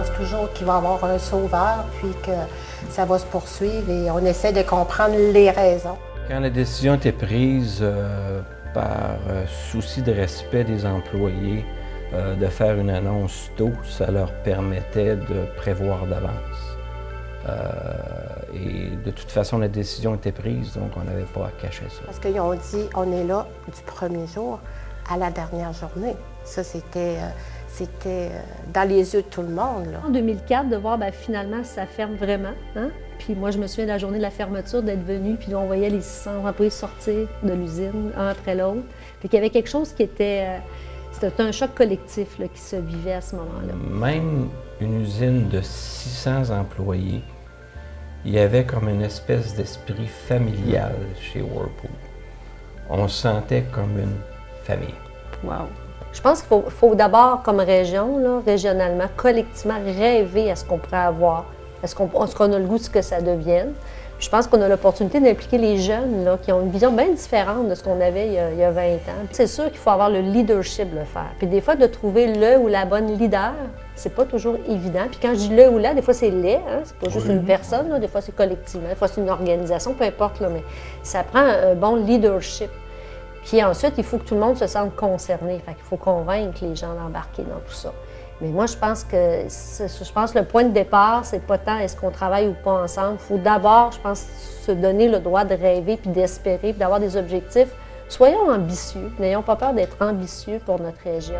pense toujours qu'il va y avoir un sauveur, puis que ça va se poursuivre et on essaie de comprendre les raisons. Quand la décision était prise par souci de respect des employés, de faire une annonce tôt, ça leur permettait de prévoir d'avance. Et de toute façon, la décision était prise, donc on n'avait pas à cacher ça. Parce qu'ils ont dit, on est là du premier jour à la dernière journée. Ça, c'était dans les yeux de tout le monde, là. En 2004, de voir, finalement, ça ferme vraiment. Hein? Puis moi, je me souviens de la journée de la fermeture, d'être venue, puis on voyait les 600 employés sortir de l'usine, un après l'autre. Puis qu'il y avait quelque chose qui était... C'était un choc collectif là, qui se vivait à ce moment-là. Même une usine de 600 employés, il y avait comme une espèce d'esprit familial chez Whirlpool. On se sentait comme une famille. Wow! Je pense qu'il faut d'abord, comme région, là, régionalement, collectivement, rêver à ce qu'on pourrait avoir, à ce qu'on a le goût de ce que ça devienne. Puis je pense qu'on a l'opportunité d'impliquer les jeunes là, qui ont une vision bien différente de ce qu'on avait il y a 20 ans. C'est sûr qu'il faut avoir le leadership de le faire. Puis des fois, de trouver le ou la bonne leader, c'est pas toujours évident. Puis quand je dis le ou la, des fois c'est les, hein? C'est pas juste une personne, là. Des fois c'est collectivement, des fois c'est une organisation, peu importe, là, mais ça prend un bon leadership. Puis ensuite, il faut que tout le monde se sente concerné. Fait qu'il faut convaincre les gens d'embarquer dans tout ça. Mais moi, je pense que le point de départ, c'est pas tant est-ce qu'on travaille ou pas ensemble. Il faut d'abord, je pense, se donner le droit de rêver puis d'espérer puis d'avoir des objectifs. Soyons ambitieux. N'ayons pas peur d'être ambitieux pour notre région.